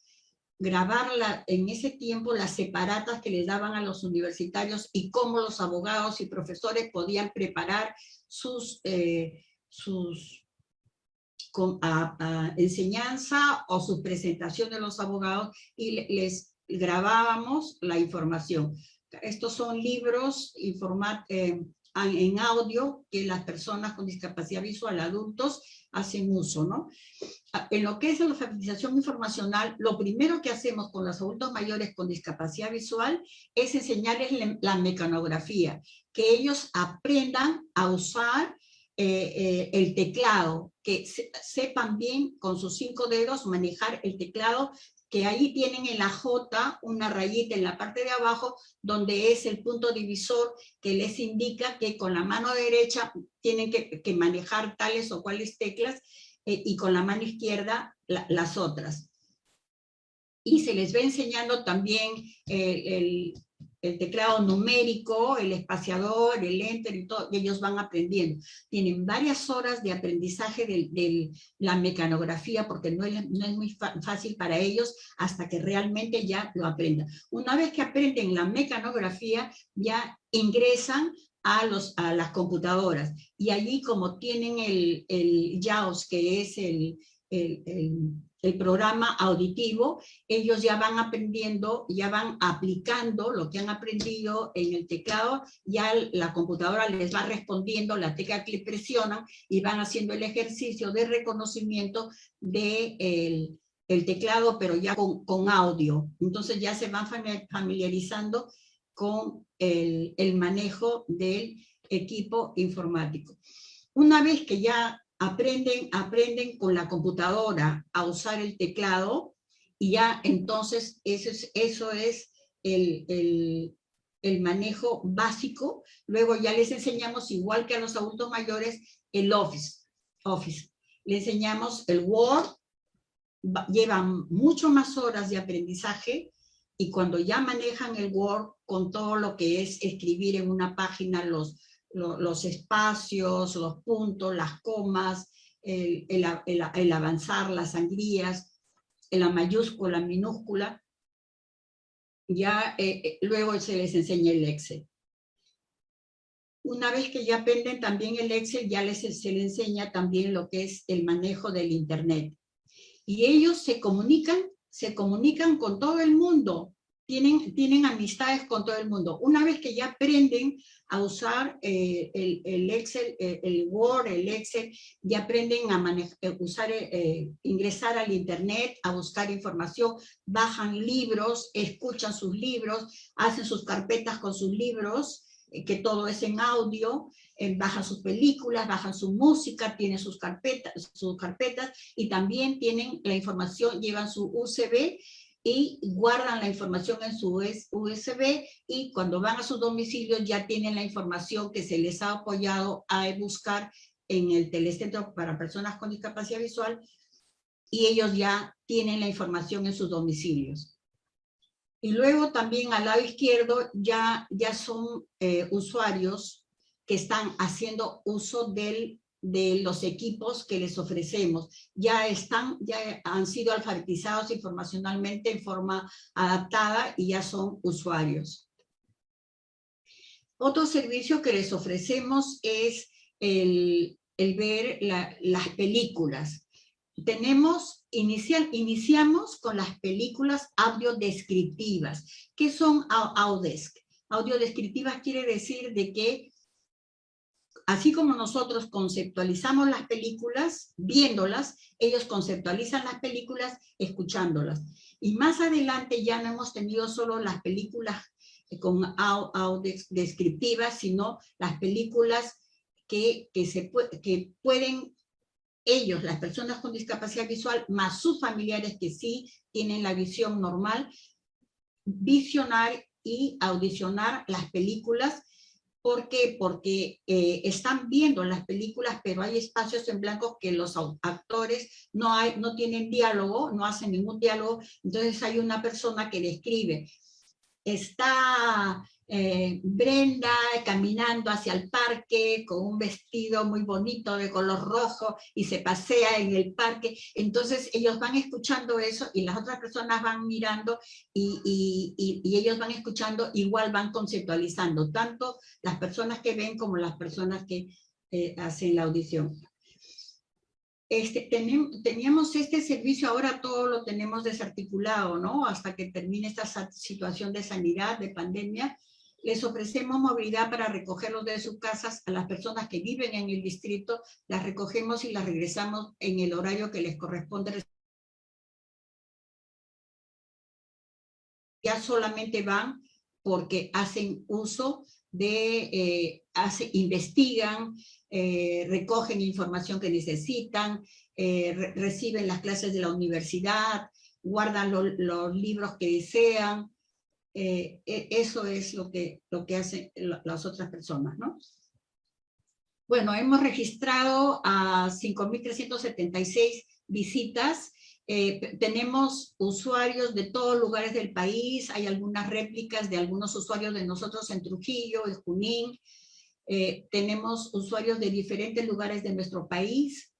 en ese tiempo las separatas que les daban a los universitarios y cómo los abogados y profesores podían preparar sus enseñanza o su presentación de los abogados, y les grabábamos la información. Estos son libros en audio que las personas con discapacidad visual, adultos, hacen uso, ¿no? En lo que es la alfabetización informacional, lo primero que hacemos con los adultos mayores con discapacidad visual es enseñarles la mecanografía, que ellos aprendan a usar el teclado, que sepan bien con sus 5 dedos manejar el teclado, que ahí tienen en la J una rayita en la parte de abajo, donde es el punto divisor que les indica que con la mano derecha tienen que manejar tales o cuales teclas, y con la mano izquierda las otras. Y se les va enseñando también el teclado numérico, el espaciador, el enter y todo, y ellos van aprendiendo. Tienen varias horas de aprendizaje de la mecanografía, porque no es muy fácil para ellos hasta que realmente ya lo aprendan. Una vez que aprenden la mecanografía, ya ingresan a las computadoras, y allí, como tienen el JAWS, que es el programa auditivo, ellos ya van aprendiendo, ya van aplicando lo que han aprendido en el teclado, ya la computadora les va respondiendo la tecla que presionan, y van haciendo el ejercicio de reconocimiento del teclado, pero ya con audio. Entonces ya se van familiarizando con el manejo del equipo informático. Una vez que ya aprenden con la computadora a usar el teclado, y ya entonces eso es el manejo básico. Luego ya les enseñamos, igual que a los adultos mayores, el Office. Les enseñamos el Word, llevan mucho más horas de aprendizaje, y cuando ya manejan el Word con todo lo que es escribir en una página, los espacios, los puntos, las comas, el avanzar, las sangrías, la mayúscula, minúscula, ya luego se les enseña el Excel. Una vez que ya aprenden también el Excel, ya se les enseña también lo que es el manejo del Internet. Y ellos se comunican con todo el mundo, tienen amistades con todo el mundo. Una vez que ya aprenden a usar el Excel, el Word, el Excel, ya aprenden a usar, ingresar al Internet, a buscar información, bajan libros, escuchan sus libros, hacen sus carpetas con sus libros, que todo es en audio, bajan sus películas, bajan su música, tienen sus carpetas y también tienen la información, llevan su USB y guardan la información en su USB y cuando van a sus domicilios ya tienen la información que se les ha apoyado a buscar en el telecentro para personas con discapacidad visual y ellos ya tienen la información en sus domicilios. Y luego también al lado izquierdo ya son usuarios que están haciendo uso de los equipos que les ofrecemos. Ya han sido alfabetizados informacionalmente en forma adaptada y ya son usuarios. Otro servicio que les ofrecemos es el ver las películas. Iniciamos con las películas audiodescriptivas. ¿Qué son Audesk? Audiodescriptivas quiere decir de que así como nosotros conceptualizamos las películas, viéndolas, ellos conceptualizan las películas, escuchándolas. Y más adelante ya no hemos tenido solo las películas con audiodescriptivas, sino las películas que pueden ellos, las personas con discapacidad visual, más sus familiares que sí tienen la visión normal, visionar y audicionar las películas. ¿Por qué? Porque están viendo las películas, pero hay espacios en blanco que los actores no tienen diálogo, no hacen ningún diálogo, entonces hay una persona que describe. Está Brenda caminando hacia el parque con un vestido muy bonito de color rojo y se pasea en el parque, entonces ellos van escuchando eso y las otras personas van mirando y ellos van escuchando, igual van conceptualizando, tanto las personas que ven como las personas que hacen la audición. Teníamos este servicio, ahora todo lo tenemos desarticulado, ¿no? Hasta que termine esta situación de sanidad, de pandemia, les ofrecemos movilidad para recogerlos de sus casas a las personas que viven en el distrito, las recogemos y las regresamos en el horario que les corresponde. Ya solamente van porque hacen uso de, investigan, recogen información que necesitan, reciben las clases de la universidad, guardan los libros que desean. Eso es lo que hacen las otras personas, ¿no? Bueno, hemos registrado a 5.376 visitas. Tenemos usuarios de todos lugares del país, hay algunas réplicas de algunos usuarios de nosotros en Trujillo, en Junín. Tenemos usuarios de diferentes lugares de nuestro país.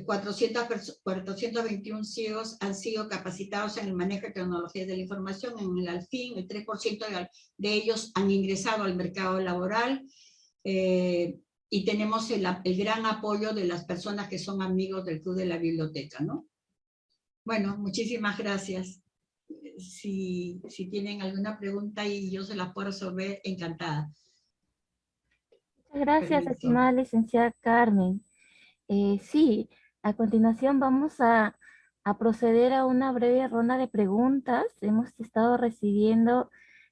421 ciegos han sido capacitados en el manejo de tecnologías de la información en el Alfin, el 3% de ellos han ingresado al mercado laboral, y tenemos el gran apoyo de las personas que son amigos del Club de la Biblioteca, ¿no? Bueno, muchísimas gracias. Si tienen alguna pregunta y yo se las puedo resolver, encantada. Muchas gracias, Permiso. estimada licenciada Carmen. Sí, a continuación vamos a proceder a una breve ronda de preguntas. Hemos estado recibiendo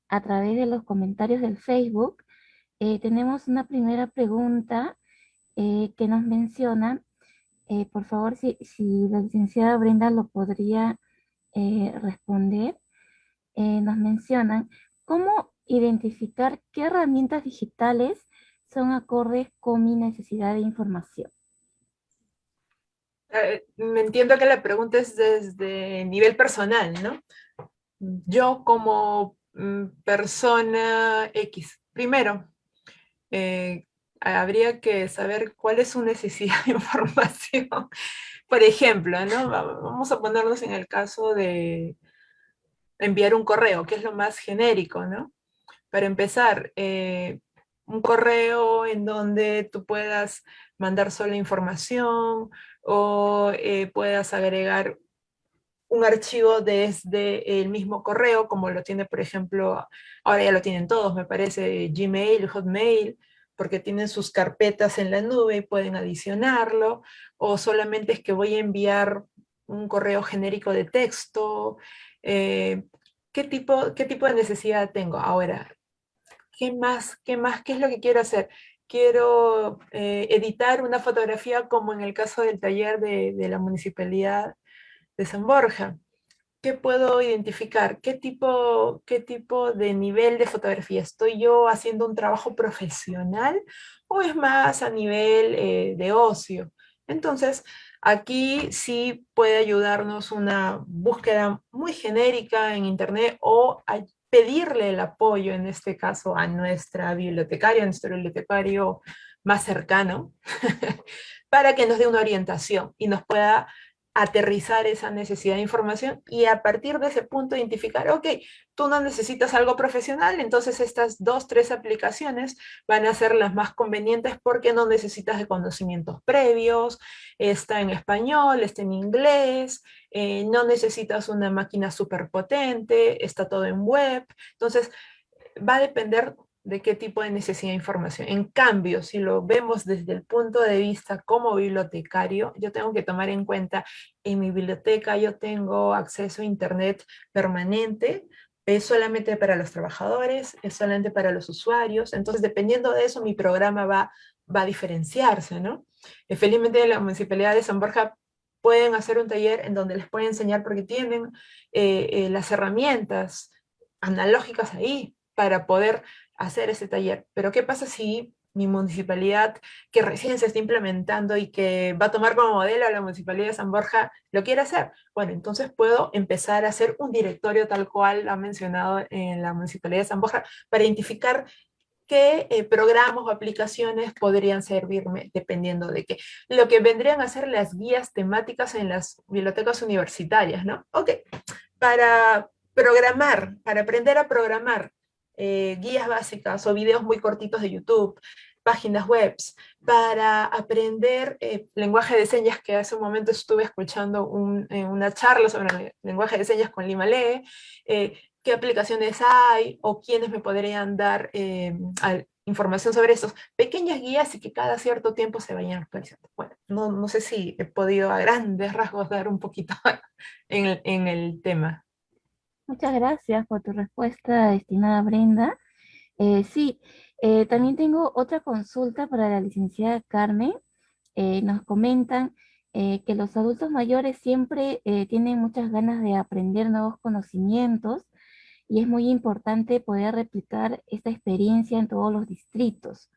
a través de los comentarios del Facebook. Tenemos una primera pregunta que nos menciona, por favor, si la licenciada Brenda lo podría responder. Nos mencionan, ¿cómo identificar qué herramientas digitales son acordes con mi necesidad de información? Me entiendo que la pregunta es desde nivel personal, ¿no? Yo como persona X, primero, habría que saber cuál es su necesidad de información. Por ejemplo, ¿no? Vamos a ponernos en el caso de enviar un correo, que es lo más genérico, ¿no? Para empezar, un correo en donde tú puedas mandar solo información o puedas agregar un archivo desde el mismo correo, como lo tiene, por ejemplo, ahora ya lo tienen todos, me parece, Gmail, Hotmail, porque tienen sus carpetas en la nube y pueden adicionarlo, o solamente es que voy a enviar un correo genérico de texto. qué tipo de necesidad tengo? Ahora, ¿qué más? ¿Qué más? ¿Qué es lo que quiero hacer? Quiero editar una fotografía como en el caso del taller de la Municipalidad de San Borja. ¿Qué puedo identificar? Qué tipo de nivel de fotografía? ¿Estoy yo haciendo un trabajo profesional o es más a nivel de ocio? Entonces, aquí sí puede ayudarnos una búsqueda muy genérica en Internet o pedirle el apoyo, en este caso, a nuestra bibliotecaria, a nuestro bibliotecario más cercano, para que nos dé una orientación y nos pueda aterrizar esa necesidad de información y a partir de ese punto identificar, ok, tú no necesitas algo profesional, entonces estas 2, 3 aplicaciones van a ser las más convenientes porque no necesitas de conocimientos previos, está en español, está en inglés, no necesitas una máquina súper potente, está todo en web, entonces va a depender de qué tipo de necesidad de información. En cambio, si lo vemos desde el punto de vista como bibliotecario, yo tengo que tomar en cuenta, en mi biblioteca yo tengo acceso a Internet permanente, es solamente para los trabajadores, es solamente para los usuarios, entonces dependiendo de eso mi programa va a diferenciarse, ¿no? Felizmente la Municipalidad de San Borja pueden hacer un taller en donde les pueden enseñar porque tienen las herramientas analógicas ahí para poder hacer ese taller. Pero ¿qué pasa si mi municipalidad, que recién se está implementando y que va a tomar como modelo a la Municipalidad de San Borja, lo quiere hacer? Bueno, entonces puedo empezar a hacer un directorio tal cual lo ha mencionado en la Municipalidad de San Borja para identificar qué programas o aplicaciones podrían servirme dependiendo de qué. Lo que vendrían a ser las guías temáticas en las bibliotecas universitarias, ¿no? Ok, para programar, para aprender a programar, guías básicas o videos muy cortitos de YouTube, páginas web, para aprender lenguaje de señas, que hace un momento estuve escuchando una charla sobre el lenguaje de señas con Lima Lee, qué aplicaciones hay o quiénes me podrían dar información sobre estos pequeñas guías y que cada cierto tiempo se vayan actualizando. Bueno, no sé si he podido a grandes rasgos dar un poquito en el tema. Muchas gracias por tu respuesta, estimada Brenda. Sí, también tengo otra consulta para la licenciada Carmen. Nos comentan que los adultos mayores siempre tienen muchas ganas de aprender nuevos conocimientos y es muy importante poder replicar esta experiencia en todos los distritos.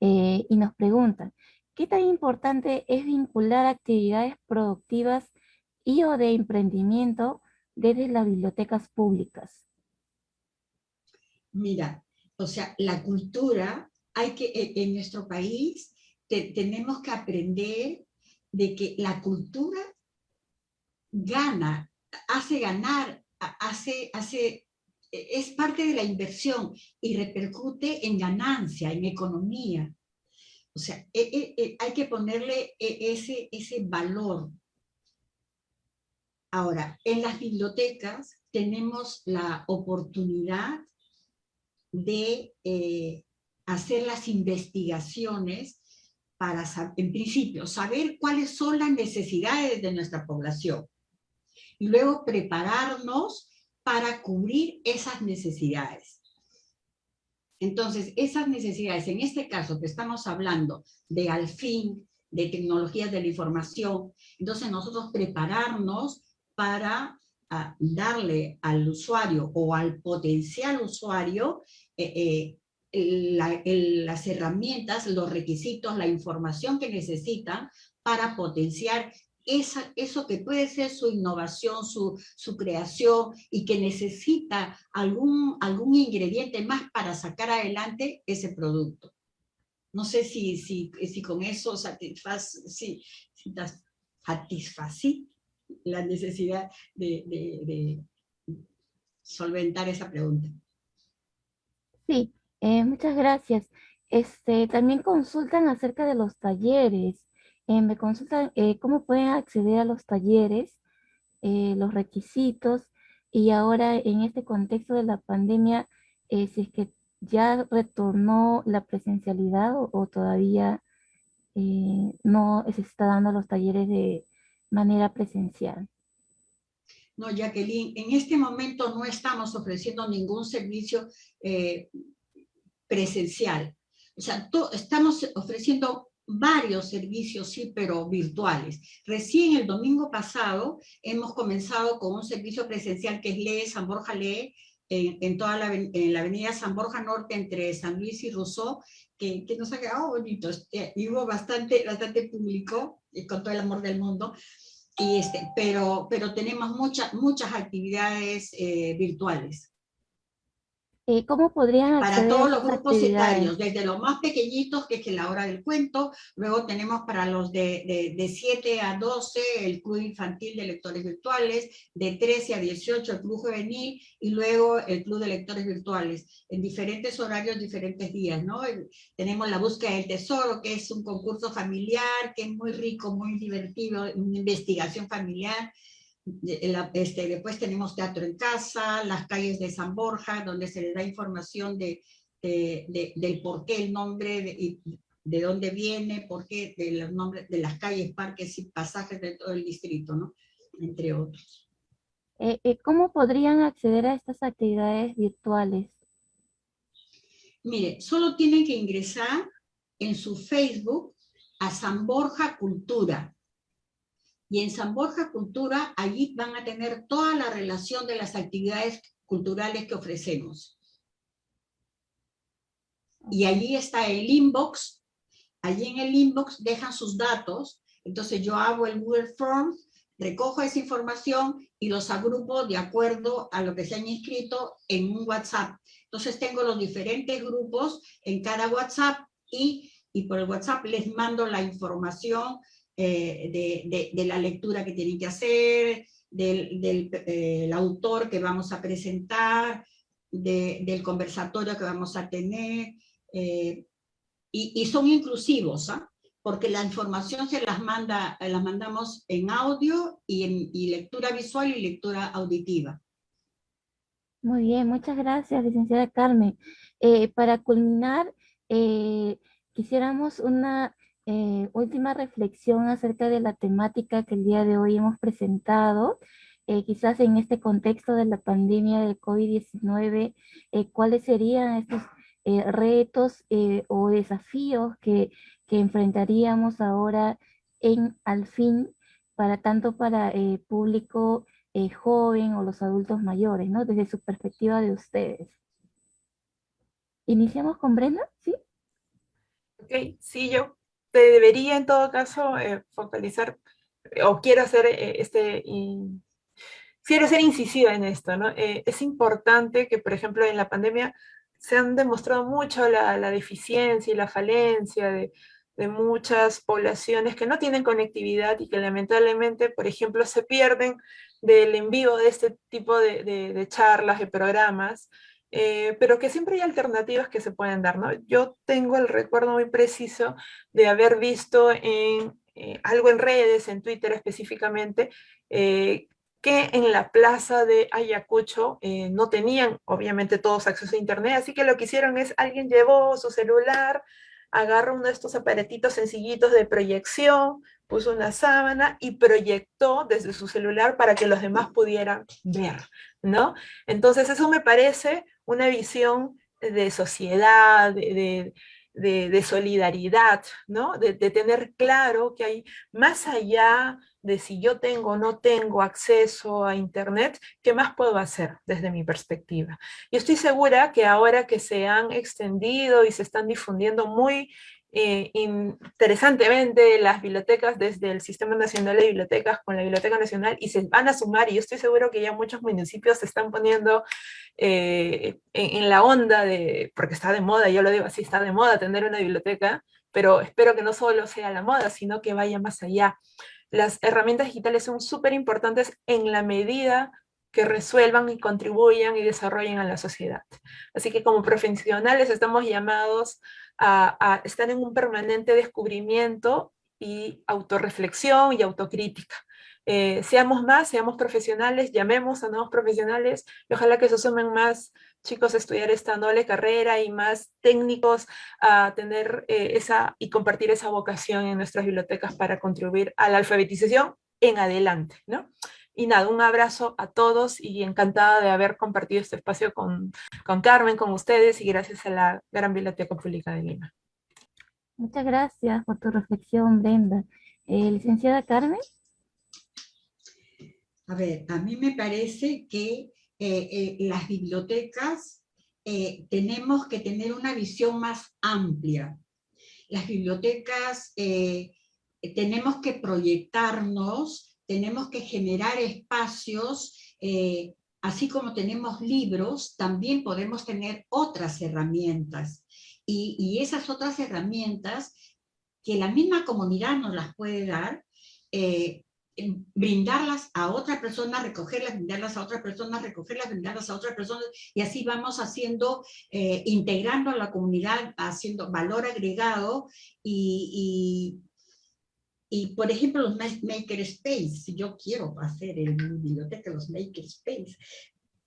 Y nos preguntan, ¿qué tan importante es vincular actividades productivas y o de emprendimiento desde las bibliotecas públicas? Mira, o sea, la cultura, en nuestro país tenemos que aprender de que la cultura gana, hace ganar, es parte de la inversión y repercute en ganancia, en economía. O sea, hay que ponerle ese valor. Ahora, en las bibliotecas tenemos la oportunidad de hacer las investigaciones para, en principio, saber cuáles son las necesidades de nuestra población y luego prepararnos para cubrir esas necesidades. Entonces, esas necesidades, en este caso que estamos hablando de al fin, de tecnologías de la información, entonces nosotros prepararnos para darle al usuario o al potencial usuario las herramientas, los requisitos, la información que necesitan para potenciar eso que puede ser su innovación, su creación y que necesita algún ingrediente más para sacar adelante ese producto. No sé si con eso satisfací la necesidad de solventar esa pregunta. Sí, muchas gracias. También consultan acerca de los talleres. Me consultan cómo pueden acceder a los talleres, los requisitos y ahora en este contexto de la pandemia, si es que ya retornó la presencialidad o todavía no se está dando los talleres de manera presencial. No, Jacqueline, en este momento no estamos ofreciendo ningún servicio presencial. O sea, estamos ofreciendo varios servicios, sí, pero virtuales. Recién el domingo pasado hemos comenzado con un servicio presencial que es Lee, San Borja Lee, en la avenida San Borja Norte entre San Luis y Rousseau, que nos ha quedado bonito. Y hubo bastante público, con todo el amor del mundo, pero tenemos muchas actividades virtuales. ¿Cómo podrían Para acceder a todos los estas grupos actividades? etarios, desde los más pequeñitos, que es la hora del cuento, luego tenemos para los de 7 a 12 el club infantil de lectores virtuales, de 13 a 18 el club juvenil, y luego el club de lectores virtuales, en diferentes horarios, diferentes días, ¿no? Tenemos la búsqueda del tesoro, que es un concurso familiar, que es muy rico, muy divertido, una investigación familiar. Después tenemos Teatro en Casa, las calles de San Borja, donde se les da información del por qué el nombre, de dónde viene, por qué, de los nombres de las calles, parques y pasajes de todo el distrito, ¿no? Entre otros. ¿Cómo podrían acceder a estas actividades virtuales? Mire, solo tienen que ingresar en su Facebook a San Borja Cultura. Y en San Borja Cultura, allí van a tener toda la relación de las actividades culturales que ofrecemos. Y allí está el inbox. Allí en el inbox dejan sus datos. Entonces yo hago el Google Forms, recojo esa información y los agrupo de acuerdo a lo que se han inscrito en un WhatsApp. Entonces tengo los diferentes grupos en cada WhatsApp y por el WhatsApp les mando la información de la lectura que tienen que hacer, del autor que vamos a presentar, del conversatorio que vamos a tener, y son inclusivos, ¿ah? Porque la información las mandamos en audio y lectura visual y lectura auditiva. Muy bien, muchas gracias, licenciada Carmen. Para culminar, quisiéramos una última reflexión acerca de la temática que el día de hoy hemos presentado. Quizás en este contexto de la pandemia del COVID-19, ¿cuáles serían estos retos o desafíos que enfrentaríamos ahora al fin, tanto para público joven o los adultos mayores, ¿no? Desde su perspectiva de ustedes. ¿Iniciamos con Brenda? ¿Sí? Ok, sí, yo debería en todo caso focalizar, o quiero hacer quiero ser incisiva en esto, ¿no? Es importante que, por ejemplo, en la pandemia se han demostrado mucho la deficiencia y la falencia de muchas poblaciones que no tienen conectividad y que lamentablemente, por ejemplo, se pierden del en vivo de este tipo de charlas, de programas, pero que siempre hay alternativas que se pueden dar, ¿no? Yo tengo el recuerdo muy preciso de haber visto algo en redes, en Twitter específicamente, que en la plaza de Ayacucho no tenían obviamente todos acceso a internet, así que lo que hicieron es, alguien llevó su celular, agarró uno de estos aparatitos sencillitos de proyección, puso una sábana y proyectó desde su celular para que los demás pudieran ver, ¿no? Entonces eso me parece una visión de sociedad, de solidaridad, ¿no? De tener claro que hay más allá de si yo tengo o no tengo acceso a Internet, ¿qué más puedo hacer desde mi perspectiva? Yo estoy segura que ahora que se han extendido y se están difundiendo muy interesantemente las bibliotecas desde el Sistema Nacional de Bibliotecas con la Biblioteca Nacional, y se van a sumar, y yo estoy seguro que ya muchos municipios se están poniendo en la onda porque está de moda, yo lo digo así, está de moda tener una biblioteca, pero espero que no solo sea la moda, sino que vaya más allá. Las herramientas digitales son súper importantes en la medida que resuelvan y contribuyan y desarrollen a la sociedad. Así que como profesionales estamos llamados a estar en un permanente descubrimiento y autorreflexión y autocrítica. Seamos más, seamos profesionales, llamemos a nuevos profesionales y ojalá que se sumen más chicos a estudiar esta noble carrera y más técnicos a tener y compartir esa vocación en nuestras bibliotecas para contribuir a la alfabetización en adelante, ¿no? Y nada, un abrazo a todos y encantada de haber compartido este espacio con Carmen, con ustedes y gracias a la Gran Biblioteca Pública de Lima. Muchas gracias por tu reflexión, Brenda. Licenciada Carmen. A ver, a mí me parece que las bibliotecas tenemos que tener una visión más amplia. Las bibliotecas tenemos que proyectarnos, tenemos que generar espacios, así como tenemos libros, también podemos tener otras herramientas. Y esas otras herramientas que la misma comunidad nos las puede dar, brindarlas a otra persona, recogerlas, brindarlas a otra persona, recogerlas, brindarlas a otra persona, y así vamos haciendo, integrando a la comunidad, haciendo valor agregado, y por ejemplo, los makerspace, yo quiero hacer en mi biblioteca los makerspace,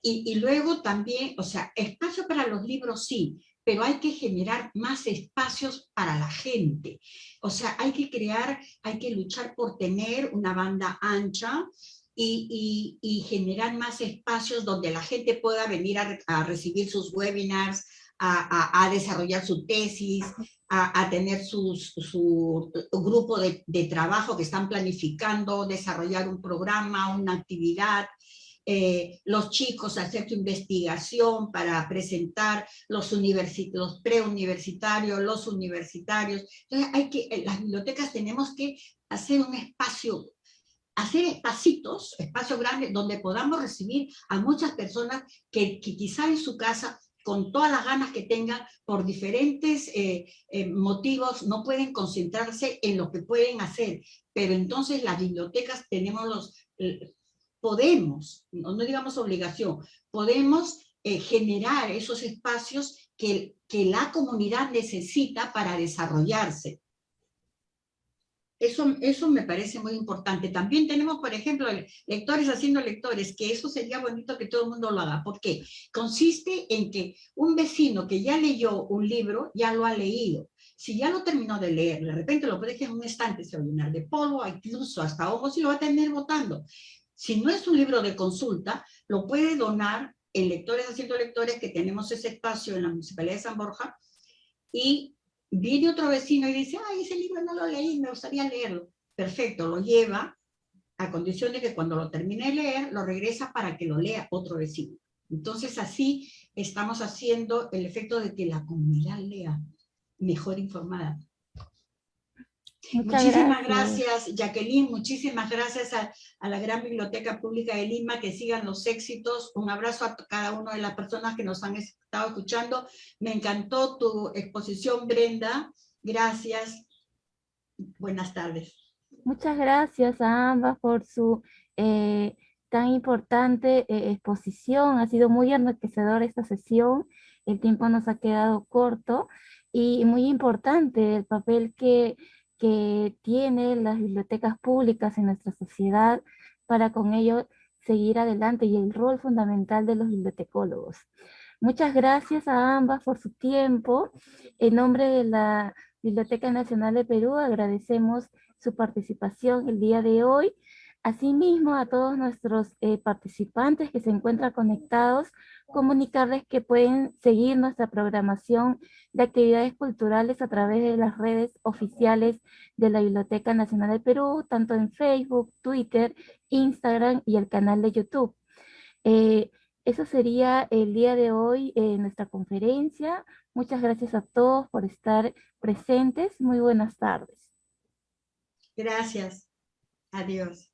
y luego también, o sea, espacio para los libros sí, pero hay que generar más espacios para la gente. O sea, hay que crear, hay que luchar por tener una banda ancha y generar más espacios donde la gente pueda venir a recibir sus webinars, a desarrollar su tesis, a tener su grupo de trabajo que están planificando, desarrollar un programa, una actividad. Los chicos hacer su investigación para presentar los preuniversitarios, los universitarios. Entonces las bibliotecas tenemos que hacer un espacio, hacer espacios grandes donde podamos recibir a muchas personas que quizá en su casa, con todas las ganas que tengan, por diferentes motivos, no pueden concentrarse en lo que pueden hacer. Pero entonces las bibliotecas tenemos podemos, no digamos obligación, podemos generar esos espacios que la comunidad necesita para desarrollarse. Eso me parece muy importante. También tenemos, por ejemplo, lectores haciendo lectores, que eso sería bonito que todo el mundo lo haga. ¿Por qué? Consiste en que un vecino que ya leyó un libro, ya lo ha leído. Si ya lo terminó de leer, de repente lo deja en un estante, se va a llenar de polvo, incluso hasta hongos, y lo va a tener botando. Si no es un libro de consulta, lo puede donar en Lectores Haciendo Lectores, que tenemos ese espacio en la Municipalidad de San Borja, y viene otro vecino y dice, ay, ese libro no lo leí, me gustaría leerlo. Perfecto, lo lleva, a condición de que cuando lo termine de leer, lo regresa para que lo lea otro vecino. Entonces así estamos haciendo el efecto de que la comunidad lea mejor informada. Muchísimas gracias, Jacqueline, muchísimas gracias a la Gran Biblioteca Pública de Lima, que sigan los éxitos. Un abrazo a cada una de las personas que nos han estado escuchando. Me encantó tu exposición, Brenda. Gracias. Buenas tardes. Muchas gracias a ambas por su tan importante exposición. Ha sido muy enriquecedora esta sesión. El tiempo nos ha quedado corto y muy importante el papel que tienen las bibliotecas públicas en nuestra sociedad para con ello seguir adelante y el rol fundamental de los bibliotecólogos. Muchas gracias a ambas por su tiempo. En nombre de la Biblioteca Nacional de Perú agradecemos su participación el día de hoy. Asimismo, a todos nuestros participantes que se encuentran conectados, comunicarles que pueden seguir nuestra programación de actividades culturales a través de las redes oficiales de la Biblioteca Nacional de Perú, tanto en Facebook, Twitter, Instagram y el canal de YouTube. Eso sería el día de hoy en nuestra conferencia. Muchas gracias a todos por estar presentes. Muy buenas tardes. Gracias. Adiós.